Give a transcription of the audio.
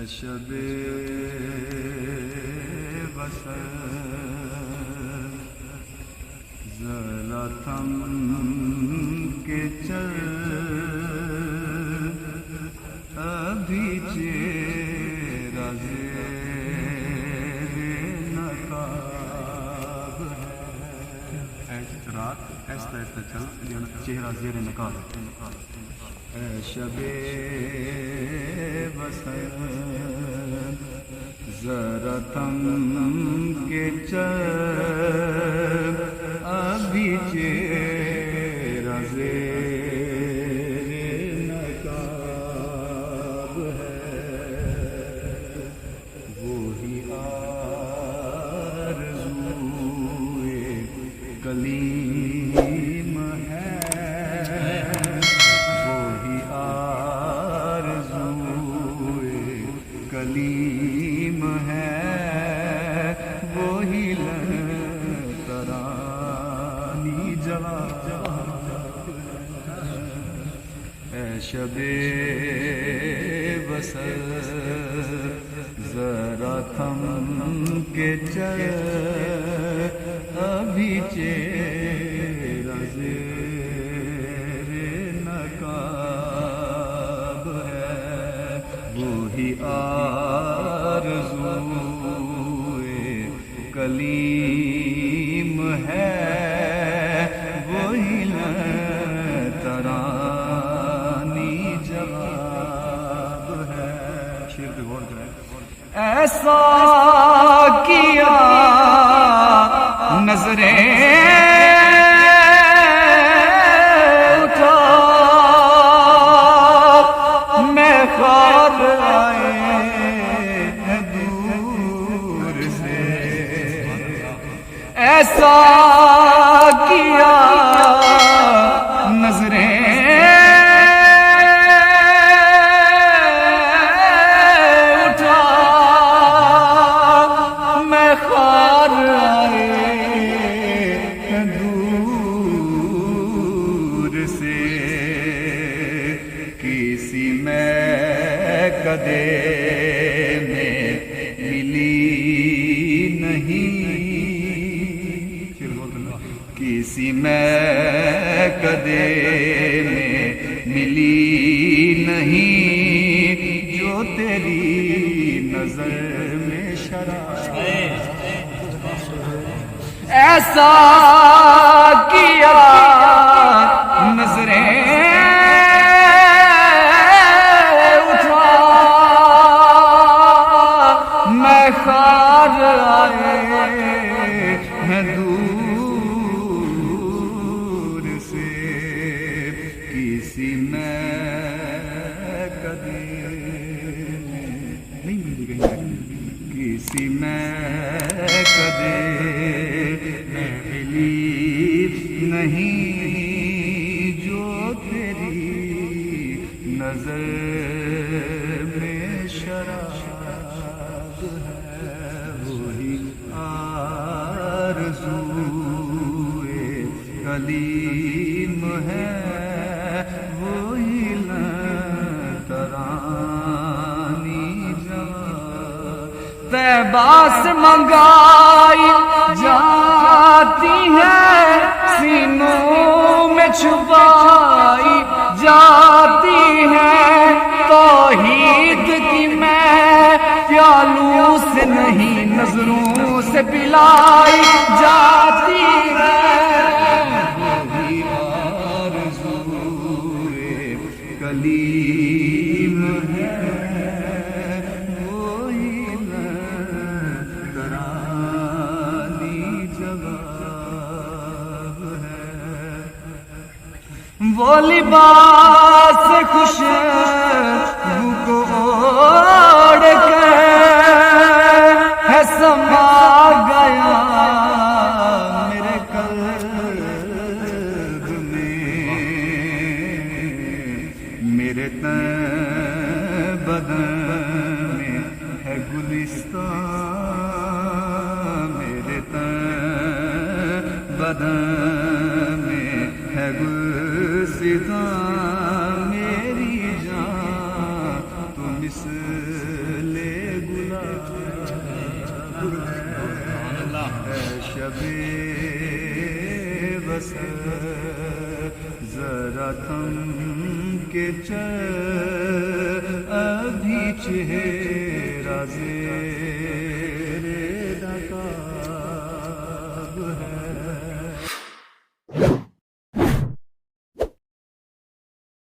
شب وصل ذرا تھم کے چل ابھی چہرہ زیر نقاب ہے. رات ایسا ایسا چل چہرہ زیر نقاب ہے. اے شب وصل ذرا تھم کے چل ابھی چہرہ زیر نقاب ہے. وہی آرزوئے کلیم ہے. وہی آرزوئے کلیم ہے. وہی ترانی جواب. اے شب وصل ذرا تھم کے چل ابھی چہرہ زیر نقاب ہے. وہی آرزوئے کلیم ہے. وہی ترانی جواب ہے. شیر پہ غور کریں. ایسا کیا نظریں اٹھا میں خواب آئے ہیں دور سے. ایسا کیا نظریں اٹھا میں خواب آئے ہیں دور سے. کسی میں کدے میں ملی نہیں. کسی میں کدے میں ملی نہیں جو تیری نظر میں شراب. ایسا کیا نظریں اٹھا میں خواب آئے ہیں دور سے. کسی میں کدے نہیں ملی کہیں. کسی میں کدے میں ملی نہیں جو تیری نظر میں شراب ہے. وہی آرزوئے کلیم ہے. وہی ترانی جواب. طیبہ سے منگائی جاتی ہے سینوں میں چھپائی جاتی ہے. توحید کی میں پیالوں سے نہیں نظروں سے پلائی جاتی ہے. وہی آرزوئے کلیم ہے. وہی ترانی جواب ہے. وہ لباس خوشبو کو اوڑھ کے ہے سما گیا میرے قلب میں. میرے تن بدن میں ہے گلستان. میرے تن بدن میں ہے گلستان. میری جان تو مثل اے شب وصل ذرا تھم کے چل ابھی چہرہ